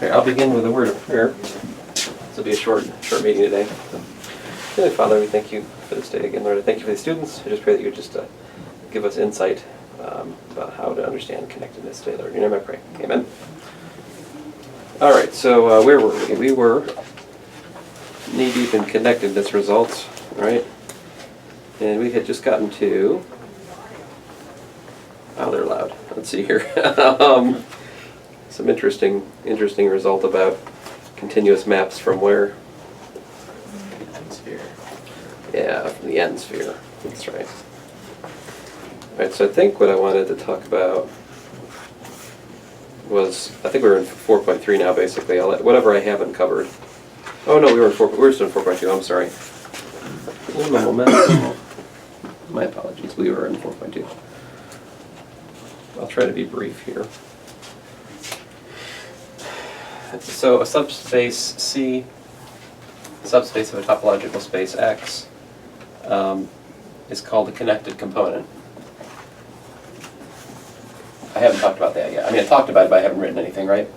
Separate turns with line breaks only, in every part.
Okay, I'll begin with a word of prayer. This will be a short meeting today. Heavenly Father, we thank you for this day again, Lord. I thank you for the students. I just pray that you would just give us insight about how to understand connectedness today, Lord. In your name I pray. Amen. All right, so where were we? We were knee-deep in connectedness results, right? And we had just gotten to... Oh, they're loud. Let's see here. Some interesting result about continuous maps from where? N-sphere. Yeah, from the N-sphere. That's right. All right, so I think what I wanted to talk about was, I think we're in 4.3 now, basically. I'll let, whatever I haven't covered. Oh no, we were still in 4.2. I'm sorry. My apologies. We were in 4.2. I'll try to be brief here. So a subspace C, subspace of a topological space X, is called a connected component. I haven't talked about that yet. I mean, I talked about it, but I haven't written anything, right?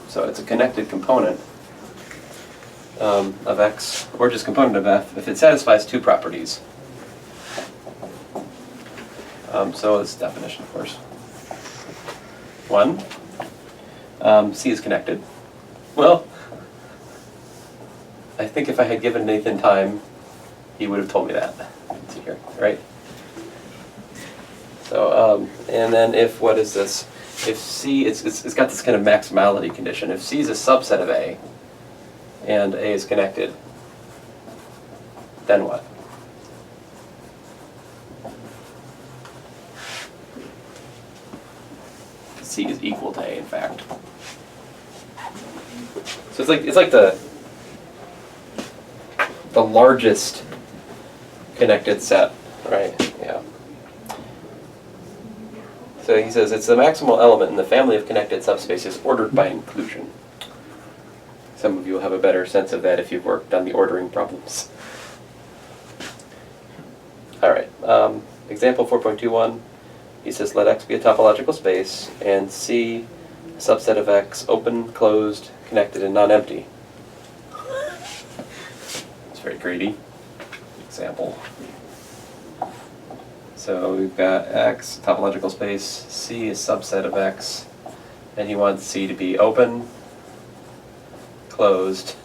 So it's a connected component of X, or just component of F, if it satisfies two properties. So it's definition, of course. One, C is connected. Well, I think if I had given Nathan time, he would have told me that. Let's see here, right? So, and then if, what is this? If C, it's got this kind of maximality condition. If C is a subset of A, and A is connected, then what? C is equal to A, in fact. So it's like the largest connected set, right? Yeah. So he says it's the maximal element in the family of connected subspaces ordered by inclusion. Some of you will have a better sense of that if you've worked on the ordering problems. All right. Example 4.21. He says let X be a topological space and C a subset of X, open, closed, connected, and non-empty. It's very greedy. Example. So we've got X, topological space, C is subset of X, and he wants C to be open, closed.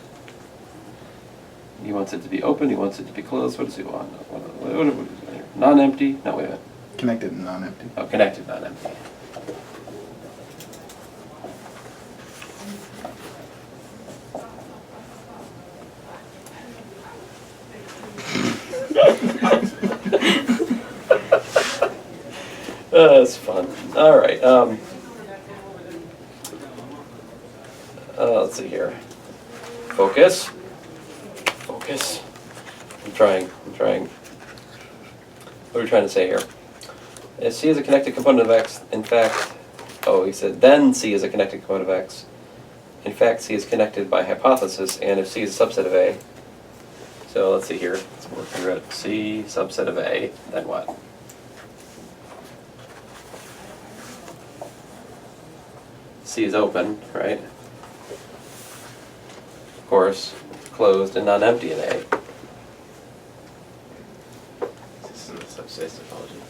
He wants it to be open, he wants it to be closed. What does he want? Non-empty? No, wait a minute.
Connected and non-empty.
Oh, connected, non-empty. That's fun. All right. Let's see here. Focus. Focus. I'm trying. What are we trying to say here? If C is a connected component of X, in fact, he said then C is a connected component of X. In fact, C is connected by hypothesis, and if C is a subset of A, so let's see here, let's work through it. C subset of A, then what? C is open, right? Of course, closed and non-empty in A. This is the subspace topology.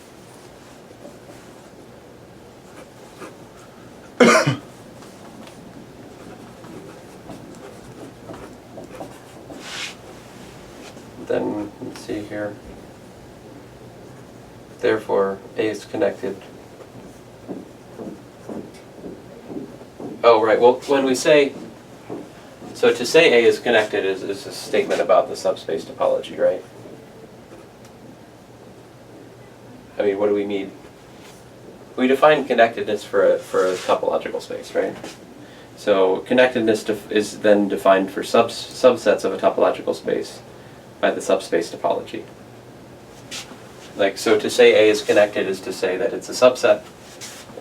Then, let's see here. Therefore, A is connected. Oh, right. Well, when we say, so to say A is connected is a statement about the subspace topology, right? I mean, what do we mean? We define connectedness for a topological space, right? So connectedness is then defined for subsets of a topological space by the subspace topology. Like, so to say A is connected is to say that it's a subset,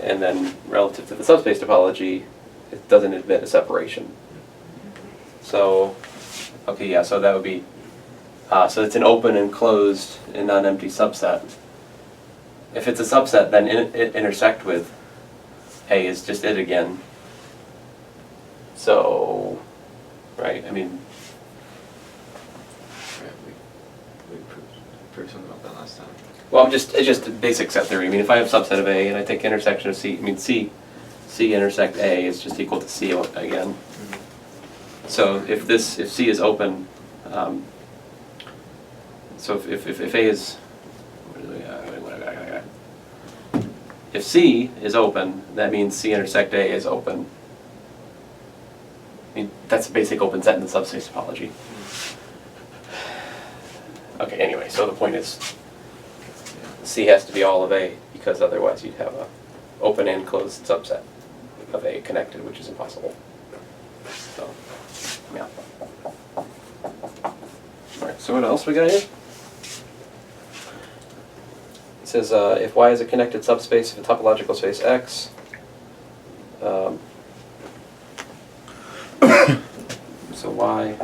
and then relative to the subspace topology, it doesn't admit a separation. So, okay, yeah, so that would be, so it's an open and closed and non-empty subset. If it's a subset, then it intersect with A is just it again. So, right, I mean,
Right, we proved something about that last time.
well, it's just a basic set theory. I mean, if I have subset of A and I take intersection of C, I mean, C intersect A is just equal to C again.
Mm-hmm.
So if C is open, so if A is, if C is open, that means C intersect A is open. I mean, that's a basic open set in the subspace topology. Okay, anyway, so the point is, C has to be all of A, because otherwise you'd have a open and closed subset of A connected, which is impossible. So, yeah. Alright, so what else we got here? It says, if Y is a connected subspace of a topological space X, so Y,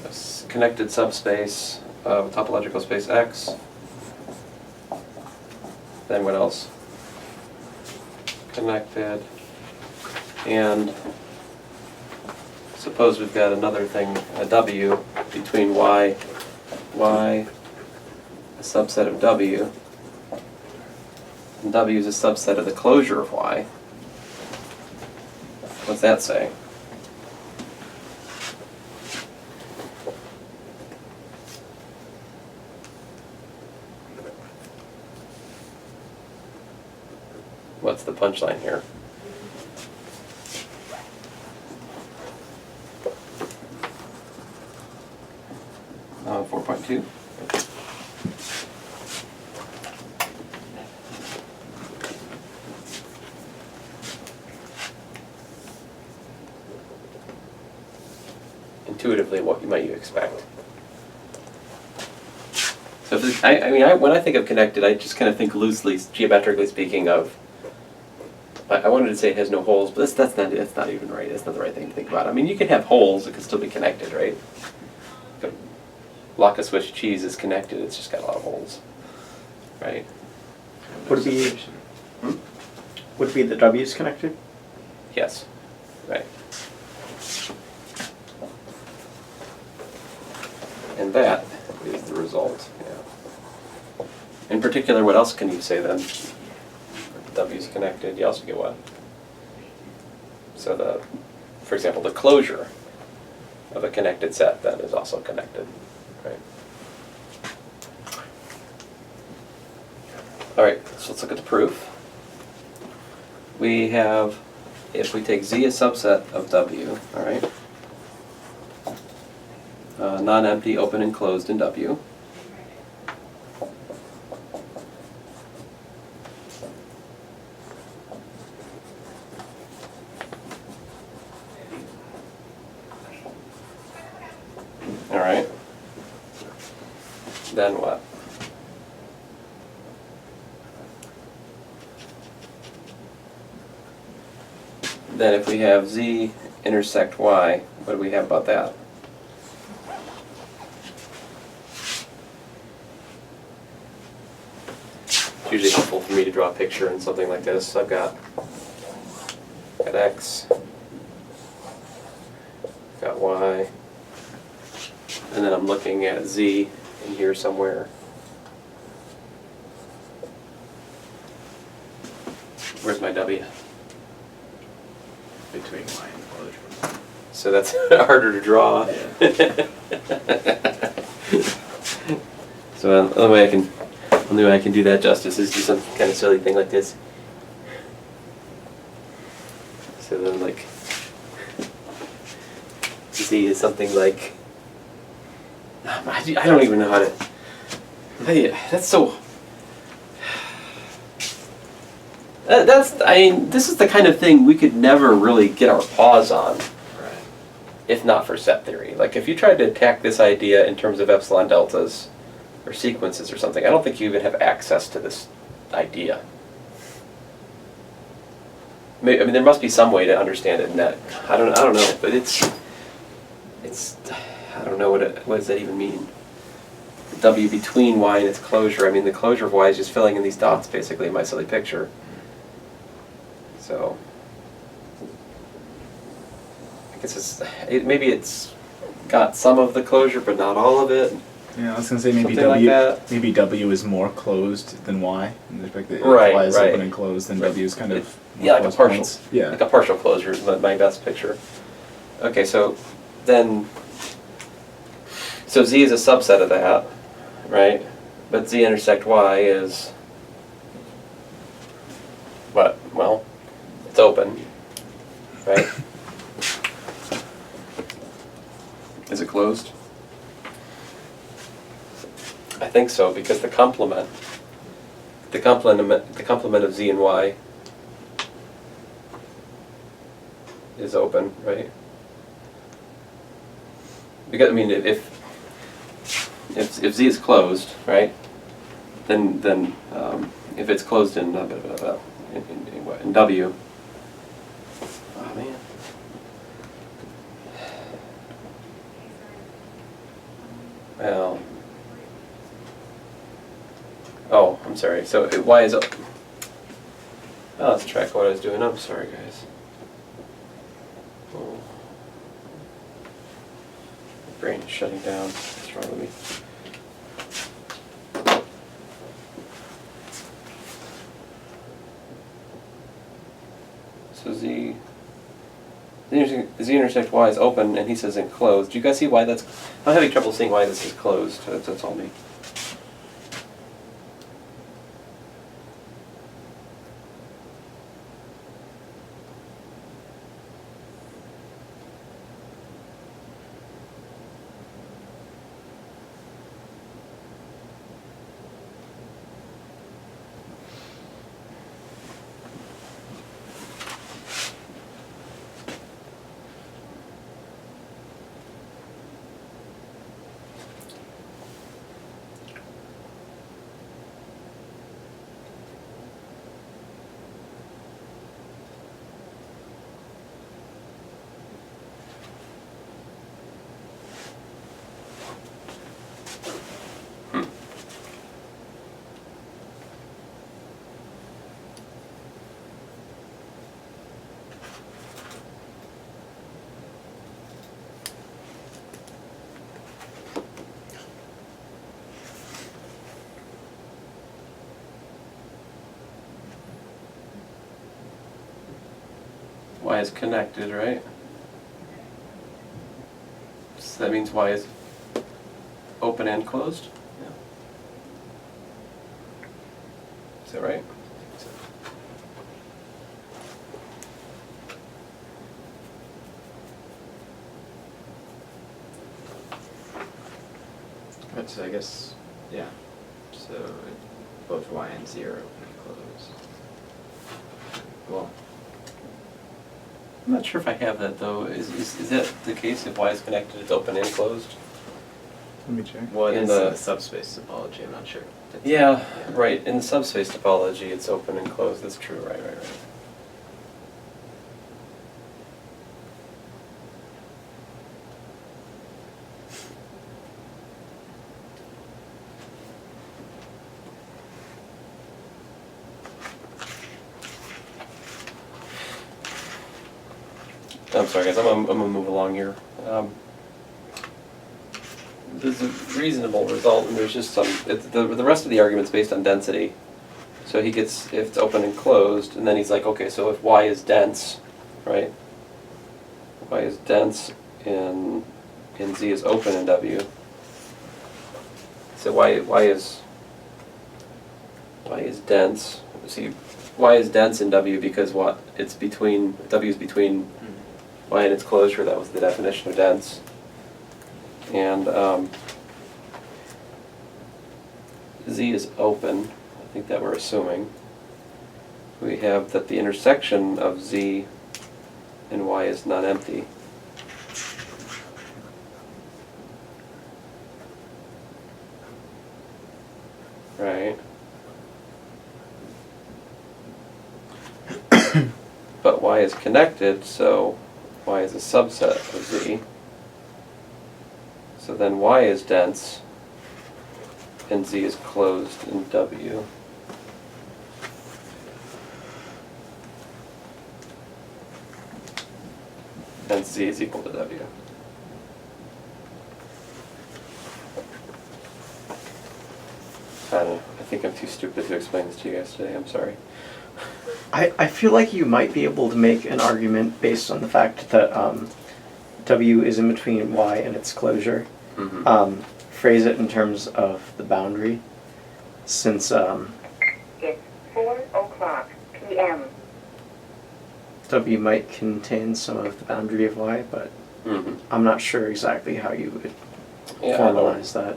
a connected subspace of a topological space X, then what else? Connected, and suppose we've got another thing, a W, between Y, a subset of W, and W is a subset of the closure of Y. What's that say? What's the punchline here? Uh, 4.2. Intuitively, what might you expect? So, when I think of connected, I just kind of think loosely, geometrically speaking, of. I wanted to say it has no holes, but that's not even right. That's not the right thing to think about. I mean, you can have holes; it can still be connected, right? Block of Swiss cheese is connected; it's just got a lot of holes, right?
Would it be the W's connected?
Yes, right. And that is the result. Yeah. In particular, what else can you say then? W is connected. You also get what? So for example, the closure of a connected set then is also connected, right? All right. So let's look at the proof. We have, if we take Z a subset of W, all right. Non-empty, open and closed in W. All right. Then what? Then if we have Z intersect Y, what do we have about that? It's usually helpful for me to draw a picture in something like this. I've got X, got Y, and then I'm looking at Z in here somewhere. Where's my W?
Between Y and closure.
So that's harder to draw.
Yeah.
So the only way I can do that justice is do some kind of silly thing like this. So then, like, Z is something like, I don't even know how to. That's so. This is the kind of thing we could never really get our paws on,
Right.
if not for set theory. Like, if you tried to attack this idea in terms of epsilon deltas or sequences or something, I don't think you even have access to this idea. I mean, there must be some way to understand it in that. I don't know, but it's. I don't know what does that even mean. The W between Y and its closure. I mean, the closure of Y is just filling in these dots, basically, in my silly picture. So, It's just, maybe it's got some of the closure, but not all of it.
Yeah, I was gonna say maybe
Something like
W.
that.
Maybe W is more closed than Y. In the fact that
Right,
Y is
right.
open and closed, then
Right.
W is kind of more
Yeah, like a
closed
partial.
points. Yeah.
Like a partial closure is my best picture. Okay, so then, so Z is a subset of that, right? But Z intersect Y is what? Well, it's open, right? Is it closed? I think so, because the complement of Z and Y is open, right? Because I mean, if Z is closed, right, then if it's closed in in W, oh man. Well. Oh, I'm sorry. So Y is open. Oh, let's track what I was doing. I'm sorry, guys. Oh. My brain is shutting down. What's wrong with me? So Z intersect Y is open, and he says enclosed. Do you guys see why that's? I'm having trouble seeing why this is closed. That's all me. Y is connected, right? So that means Y is open and closed? Yeah. Is that right?
Right, so I guess, yeah. So both Y and Z are open and closed. Well,
I'm not sure if I have that though. Is that the case? If Y is connected, it's open and closed?
Let me check.
what
In
is
the-
the subspace topology? I'm not sure.
Yeah, right. In the subspace topology, it's open and closed. That's true. Right. I'm sorry, guys. I'm gonna move along here. There's a reasonable result, and there's just some. The rest of the argument's based on density. So he gets if it's open and closed, and then he's like, okay, so if Y is dense, right? Y is dense and Z is open in W. So Y is dense. See, Y is dense in W because what? It's between W is between Y and its closure. That was the definition of dense. And Z is open. I think that we're assuming. We have that the intersection of Z and Y is non-empty. Right. But Y is connected, so Y is a subset of Z. So then Y is dense, and Z is closed in W. and Z is equal to W. I don't know. I think I'm too stupid to explain this to you guys today. I'm sorry.
I feel like you might be able to make an argument based on the fact that W is in between Y and its closure.
Mm-hmm.
Phrase it in terms of the boundary, since
It's 4:00 p.m.
W might contain some of the boundary of Y, but
Mm-hmm.
I'm not sure exactly how you would
Yeah,
formalize that.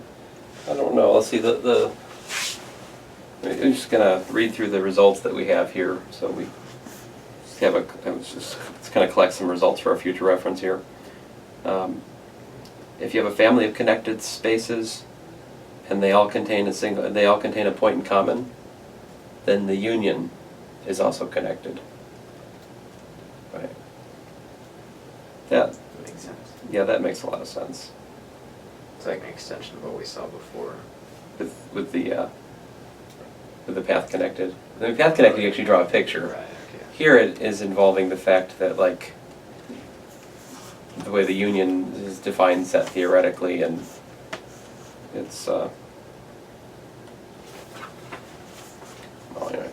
I don't know. Let's see. I'm just gonna read through the results that we have here. So we just have let's kind of collect some results for our future reference here. If you have a family of connected spaces, and they all contain a point in common, then the union is also connected. Right.
Makes sense.
Yeah, that makes a lot of sense.
It's like an extension of what we saw before.
With the path connected. The path connected, you actually draw a picture.
Right, okay.
Here it is involving the fact that, like, the way the union is defined set theoretically, and it's well, anyway.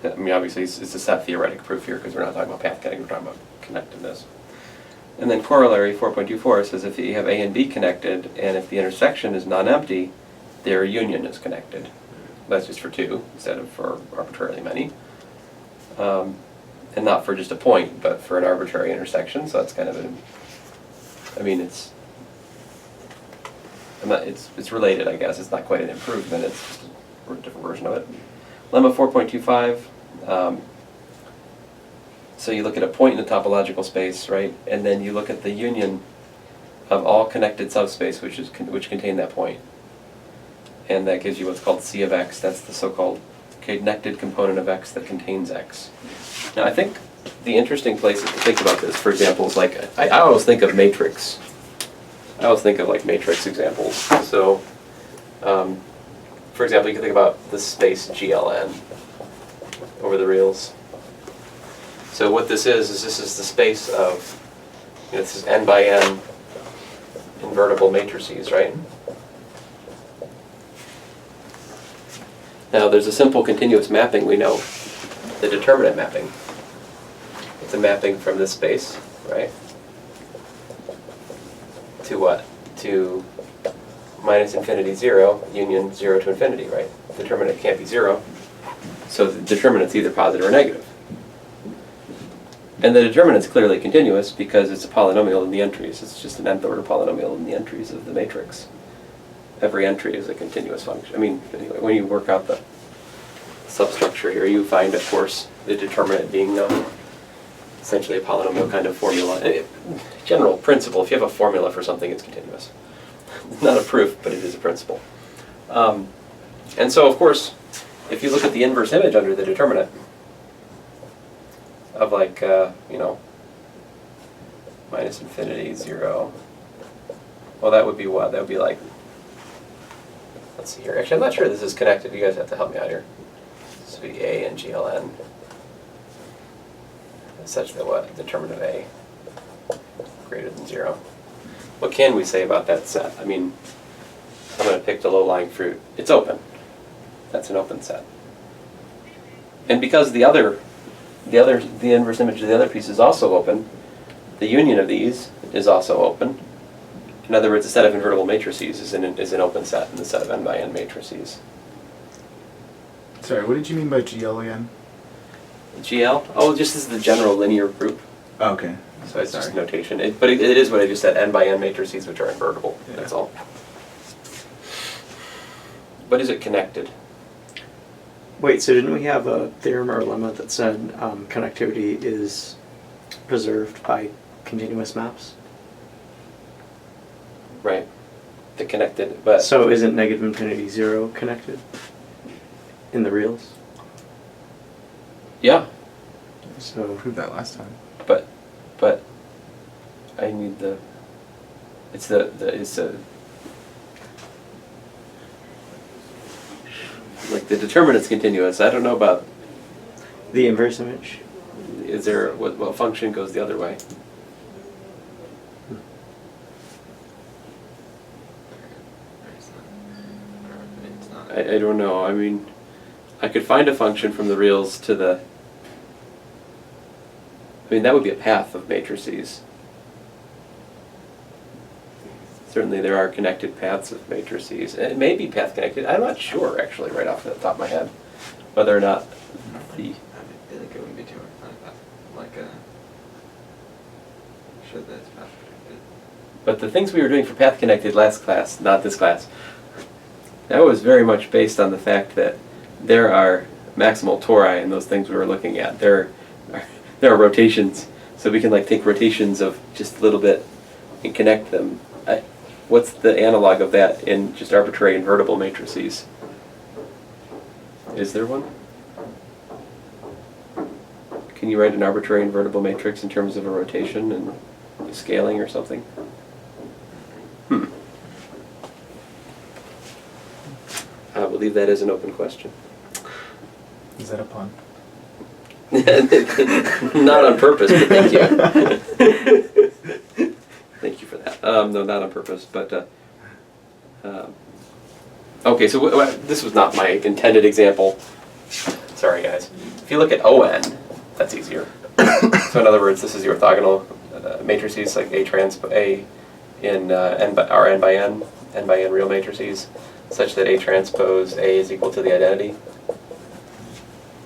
I mean, obviously it's a set theoretic proof here because we're not talking about path connected, we're talking about connectedness. And then corollary 4.24 says if you have A and B connected, and if the intersection is non-empty, their union is connected. That's just for two instead of for arbitrarily many. And not for just a point, but for an arbitrary intersection. So that's kind of it's related, I guess. It's not quite an improvement. It's just a different version of it. Lemma 4.25. So you look at a point in the topological space, right? And then you look at the union of all connected subspace which contain that point. And that gives you what's called C of X. That's the so-called connected component of X that contains X. Now I think the interesting places to think about this, for example, is like, I always think of matrix. I always think of like matrix examples. So, for example, you can think about the space GLN over the reals. So what this is this is the space of, this is n by n invertible matrices, right? Now there's a simple continuous mapping we know, the determinant mapping. It's a mapping from this space, right? To what? To minus infinity 0, union 0 to infinity, right? Determinant can't be 0, so the determinant's either positive or negative. And the determinant's clearly continuous because it's a polynomial in the entries. It's just an nth order polynomial in the entries of the matrix. Every entry is a continuous function. I mean, anyway, when you work out the substructure here, you find, of course, the determinant being essentially a polynomial kind of formula. General principle, if you have a formula for something, it's continuous. It's not a proof, but it is a principle. And so, of course, if you look at the inverse image under the determinant of like, minus infinity 0, well, that would be what? That would be like, let's see here. Actually, I'm not sure this is connected. You guys have to help me out here. This would be A and GLN. Such that what? Determinant of A greater than 0. What can we say about that set? I mean, I'm going to pick the low-lying fruit. It's open. That's an open set. And because the inverse image of the other piece is also open, the union of these is also open. In other words, a set of invertible matrices is an open set in the set of n by n matrices.
Sorry, what did you mean by GL again?
GL? Oh, just as the general linear group.
Oh, okay.
So it's just
Sorry.
notation. But it is what I just said, n by n matrices which are invertible.
Yeah.
That's all. But is it connected?
Wait, so didn't we have a theorem or a lemma that said connectivity is preserved by continuous maps?
Right. The connected, but
So isn't negative infinity 0 connected in the reals?
yeah,
So
Proved that last time.
but I need it's like the determinant's continuous. I don't know about
the inverse image.
Is there, what function goes the other way?
It's not.
I don't know. I mean, I could find a function from the reals to the... I mean, that would be a path of matrices. Certainly there are connected paths of matrices. It may be path connected. I'm not sure, actually, right off the top of my head, whether or not the...
I feel like it wouldn't be too hard to find a path. Like show that it's path connected.
But the things we were doing for path connected last class, not this class, that was very much based on the fact that there are maximal tori in those things we were looking at. There are rotations, so we can like take rotations of just a little bit and connect them. What's the analog of that in just arbitrary invertible matrices? Is there one? Can you write an arbitrary invertible matrix in terms of a rotation and scaling or something? I will leave that as an open question.
Is that a pun?
Not on purpose, but thank you. Thank you for that. No, not on purpose, but... okay, so this was not my intended example. Sorry, guys. If you look at ON, that's easier. So in other words, this is the orthogonal matrices, like A in N by N real matrices, such that A transpose A is equal to the identity.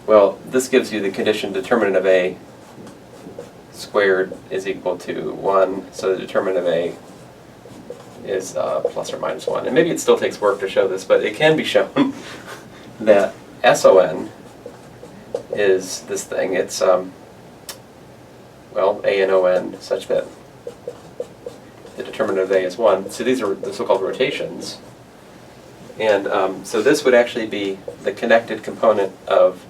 Well, this gives you the condition determinant of A squared is equal to 1, so the determinant of A is plus or minus 1. And maybe it still takes work to show this, but it can be shown that SON is this thing. It's, well, A and ON such that the determinant of A is 1. So these are the so-called rotations. And so this would actually be the connected component of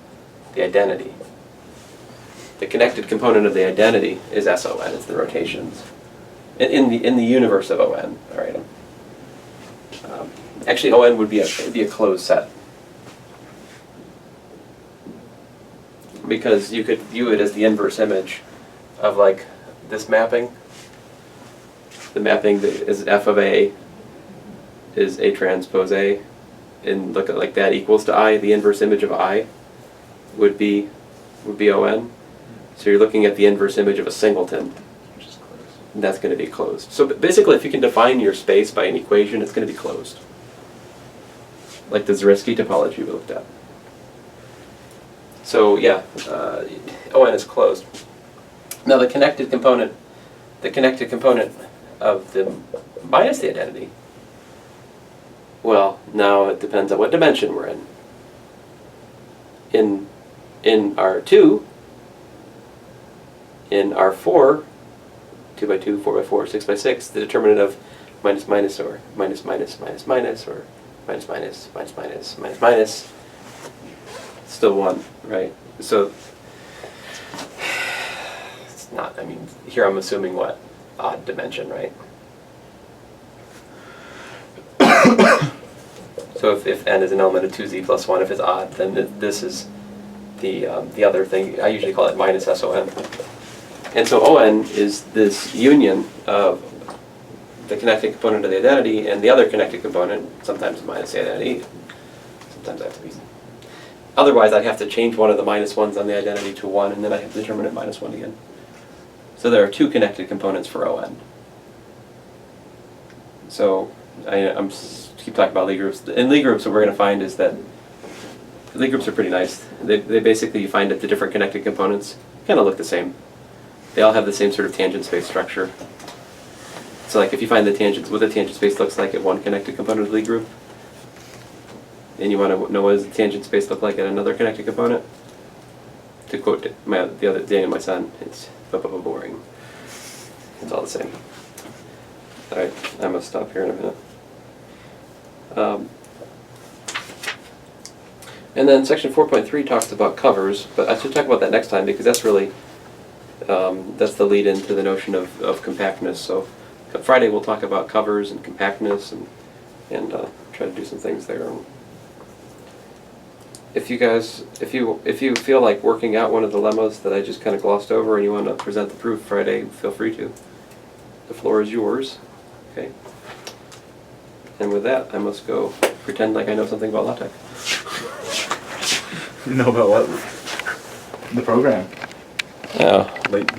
the identity. The connected component of the identity is SON, it's the rotations. In the universe of ON, all right. Actually, ON would be a closed set. Because you could view it as the inverse image of like this mapping. The mapping that is F of A is A transpose A, and look at like that equals to I. The inverse image of I would be ON. So you're looking at the inverse image of a singleton,
Which is close.
and that's going to be closed. So basically, if you can define your space by an equation, it's going to be closed. Like the Zariski topology we looked at. So yeah, ON is closed. Now the connected component of the minus the identity, well, now it depends on what dimension we're in. In R2, in R4, 2 by 2, 4 by 4, 6 by 6, the determinant of minus minus or minus minus minus minus or minus minus minus minus minus minus, still 1, right? So it's not, I mean, here I'm assuming what? Odd dimension, right? So if n is an element of 2z plus 1, if it's odd, then this is the other thing. I usually call it minus SON. And so ON is this union of the connected component of the identity and the other connected component, sometimes minus the identity, sometimes I have to be. Otherwise, I'd have to change one of the minus ones on the identity to 1, and then I have to determine it minus 1 again. So there are 2 connected components for ON. So I'm keep talking about Lie groups. In Lie groups, what we're going to find is that Lie groups are pretty nice. They basically, you find that the different connected components kind of look the same. They all have the same sort of tangent space structure. So like if you find the tangents, what the tangent space looks like at one connected component of the Lie group, and you want to know what does the tangent space look like at another connected component, to quote the other day, my son, it's boring. It's all the same. All right, I must stop here in a minute. And then section 4.3 talks about covers, but I should talk about that next time because that's really, that's the lead into the notion of compactness. So Friday we'll talk about covers and compactness and try to do some things there. if you guys, if you feel like working out one of the lemmas that I just kind of glossed over and you want to present the proof Friday, feel free to. The floor is yours. Okay. And with that, I must go pretend like I know something about LaTeX.
You know about what? The program.
Oh.
Late